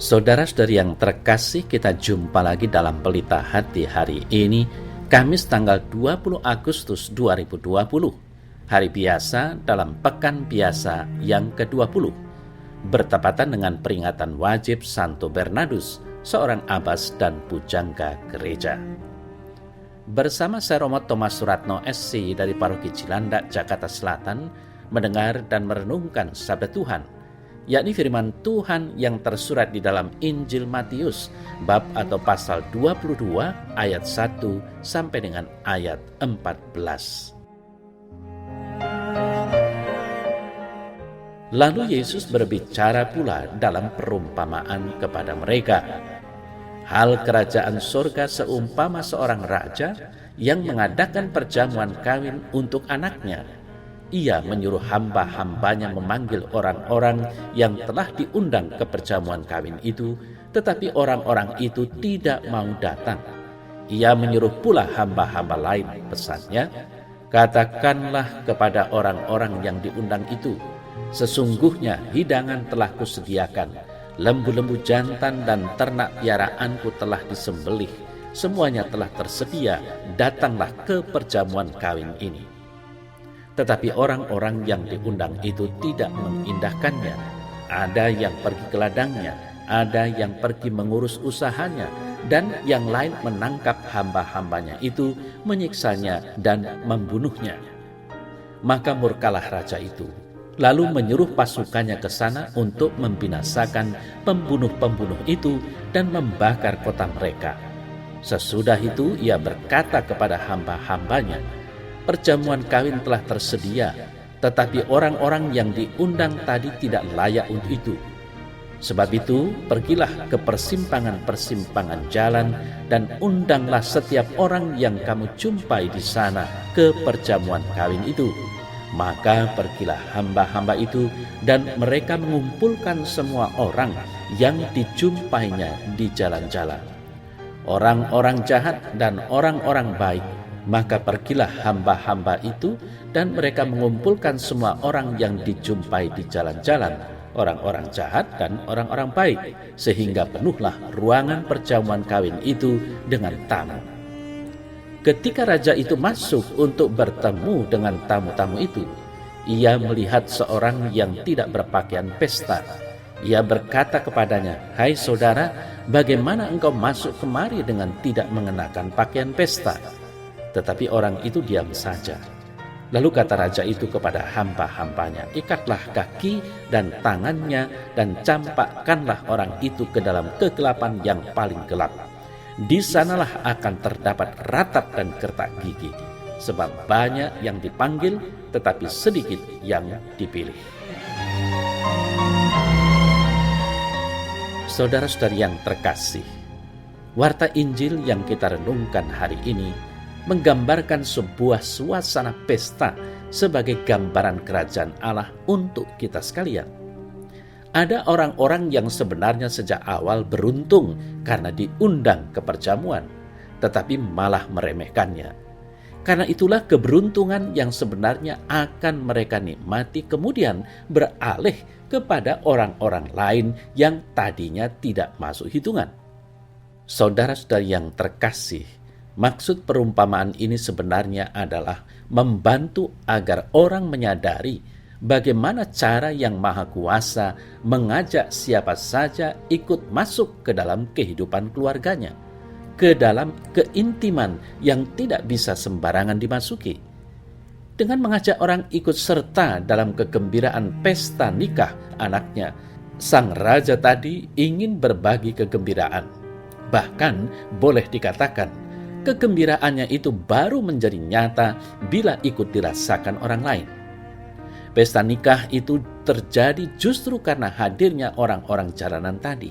Saudara-saudari yang terkasih, kita jumpa lagi dalam Pelita Hati hari ini, Kamis tanggal 20 Agustus 2020, hari biasa dalam Pekan Biasa yang ke-20, bertepatan dengan peringatan wajib Santo Bernardus, seorang abbas dan pujangga gereja. Bersama saya Romo Thomas Suratno SC dari Paroki Cilandak, Jakarta Selatan, mendengar dan merenungkan sabda Tuhan, yakni firman Tuhan yang tersurat di dalam Injil Matius bab atau pasal 22 ayat 1 sampai dengan ayat 14. Lalu Yesus berbicara pula dalam perumpamaan kepada mereka. Hal kerajaan surga seumpama seorang raja yang mengadakan perjamuan kawin untuk anaknya. Ia menyuruh hamba-hambanya memanggil orang-orang yang telah diundang ke perjamuan kawin itu, tetapi orang-orang itu tidak mau datang. Ia menyuruh pula hamba-hamba lain, pesannya, katakanlah kepada orang-orang yang diundang itu, sesungguhnya hidangan telah kusediakan, lembu-lembu jantan dan ternak piaraanku telah disembelih, semuanya telah tersedia, datanglah ke perjamuan kawin ini. Tetapi orang-orang yang diundang itu tidak mengindahkannya. Ada yang pergi ke ladangnya, ada yang pergi mengurus usahanya, dan yang lain menangkap hamba-hambanya itu, menyiksanya dan membunuhnya. Maka murkalah raja itu, lalu menyuruh pasukannya ke sana untuk membinasakan pembunuh-pembunuh itu dan membakar kota mereka. Sesudah itu ia berkata kepada hamba-hambanya, perjamuan kawin telah tersedia, tetapi orang-orang yang diundang tadi tidak layak untuk itu. Sebab itu, pergilah ke persimpangan-persimpangan jalan dan undanglah setiap orang yang kamu jumpai di sana ke perjamuan kawin itu. Maka pergilah hamba-hamba itu dan mereka mengumpulkan semua orang yang dijumpainya di jalan-jalan, orang-orang jahat dan orang-orang baik. Maka pergilah hamba-hamba itu dan mereka mengumpulkan semua orang yang dijumpai di jalan-jalan, orang-orang jahat dan orang-orang baik, sehingga penuhlah ruangan perjamuan kawin itu dengan tamu. Ketika raja itu masuk untuk bertemu dengan tamu-tamu itu, ia melihat seorang yang tidak berpakaian pesta. Ia berkata kepadanya, "Hai saudara, bagaimana engkau masuk kemari dengan tidak mengenakan pakaian pesta?" Tetapi orang itu diam saja. Lalu kata raja itu kepada hamba-hambanya, "Ikatlah kaki dan tangannya dan campakkanlah orang itu ke dalam kegelapan yang paling gelap. Di sanalah akan terdapat ratap dan kertak gigi, sebab banyak yang dipanggil tetapi sedikit yang dipilih." Saudara-saudari yang terkasih, warta Injil yang kita renungkan hari ini menggambarkan sebuah suasana pesta sebagai gambaran kerajaan Allah untuk kita sekalian. Ada orang-orang yang sebenarnya sejak awal beruntung karena diundang ke perjamuan, tetapi malah meremehkannya. Karena itulah keberuntungan yang sebenarnya akan mereka nikmati kemudian beralih kepada orang-orang lain yang tadinya tidak masuk hitungan. Saudara-saudari yang terkasih, maksud perumpamaan ini sebenarnya adalah membantu agar orang menyadari bagaimana cara yang Maha Kuasa mengajak siapa saja ikut masuk ke dalam kehidupan keluarganya, ke dalam keintiman yang tidak bisa sembarangan dimasuki. Dengan mengajak orang ikut serta dalam kegembiraan pesta nikah anaknya, sang raja tadi ingin berbagi kegembiraan. Bahkan boleh dikatakan, kegembiraannya itu baru menjadi nyata bila ikut dirasakan orang lain. Pesta nikah itu terjadi justru karena hadirnya orang-orang jalanan tadi.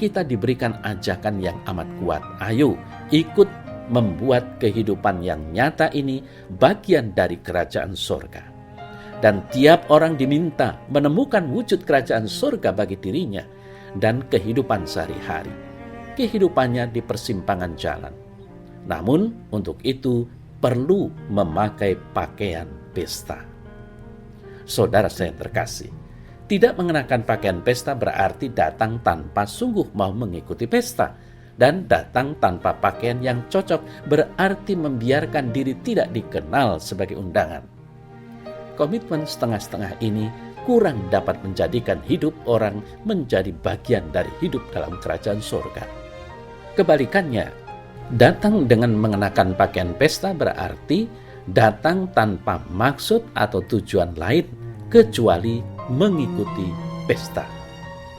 Kita diberikan ajakan yang amat kuat. Ayo, ikut membuat kehidupan yang nyata ini bagian dari kerajaan surga. Dan tiap orang diminta menemukan wujud kerajaan surga bagi dirinya dan kehidupan sehari-hari. Kehidupannya di persimpangan jalan. Namun untuk itu perlu memakai pakaian pesta. Saudara saya terkasih, Tidak mengenakan pakaian pesta berarti datang tanpa sungguh mau mengikuti pesta. Dan datang tanpa pakaian yang cocok berarti membiarkan diri tidak dikenal sebagai undangan. Komitmen setengah-setengah ini kurang dapat menjadikan hidup orang menjadi bagian dari hidup dalam kerajaan surga. Kebalikannya, datang dengan mengenakan pakaian pesta berarti datang tanpa maksud atau tujuan lain kecuali mengikuti pesta.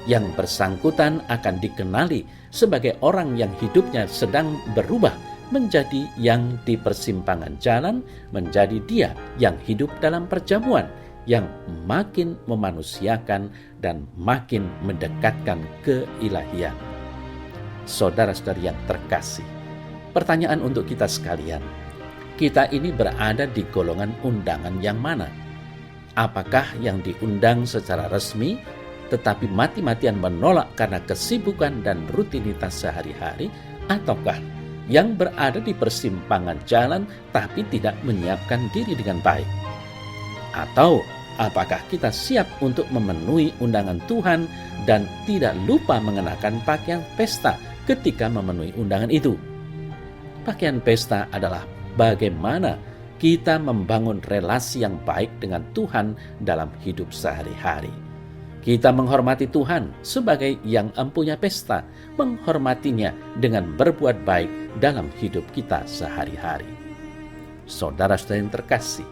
Yang bersangkutan akan dikenali sebagai orang yang hidupnya sedang berubah menjadi yang di persimpangan jalan, menjadi dia yang hidup dalam perjamuan, yang makin memanusiakan dan makin mendekatkan keilahian. Saudara-saudari yang terkasih, pertanyaan untuk kita sekalian, kita ini berada di golongan undangan yang mana? Apakah yang diundang secara resmi tetapi mati-matian menolak karena kesibukan dan rutinitas sehari-hari, ataukah yang berada di persimpangan jalan tapi tidak menyiapkan diri dengan baik? Atau apakah kita siap untuk memenuhi undangan Tuhan dan tidak lupa mengenakan pakaian pesta ketika memenuhi undangan itu? Pakaian pesta adalah bagaimana kita membangun relasi yang baik dengan Tuhan dalam hidup sehari-hari. Kita menghormati Tuhan sebagai yang empunya pesta, menghormatinya dengan berbuat baik dalam hidup kita sehari-hari. Saudara-saudara yang terkasih,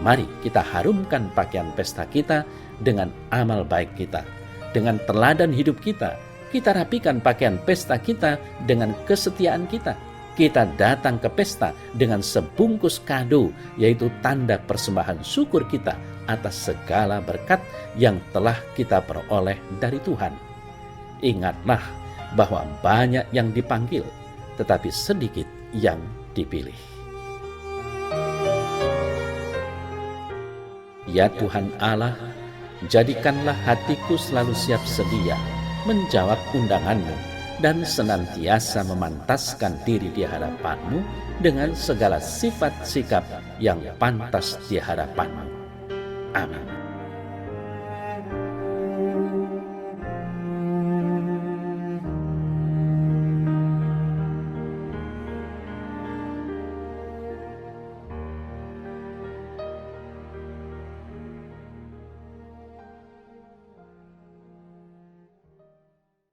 mari kita harumkan pakaian pesta kita dengan amal baik kita. Dengan teladan hidup kita, kita rapikan pakaian pesta kita dengan kesetiaan kita. Kita datang ke pesta dengan sebungkus kado, yaitu tanda persembahan syukur kita atas segala berkat yang telah kita peroleh dari Tuhan. Ingatlah bahwa banyak yang dipanggil, tetapi sedikit yang dipilih. Ya Tuhan Allah, jadikanlah hatiku selalu siap sedia menjawab undangan-Mu dan senantiasa memantaskan diri di hadapan-Mu dengan segala sifat sikap yang pantas di hadapan-Mu. Amin.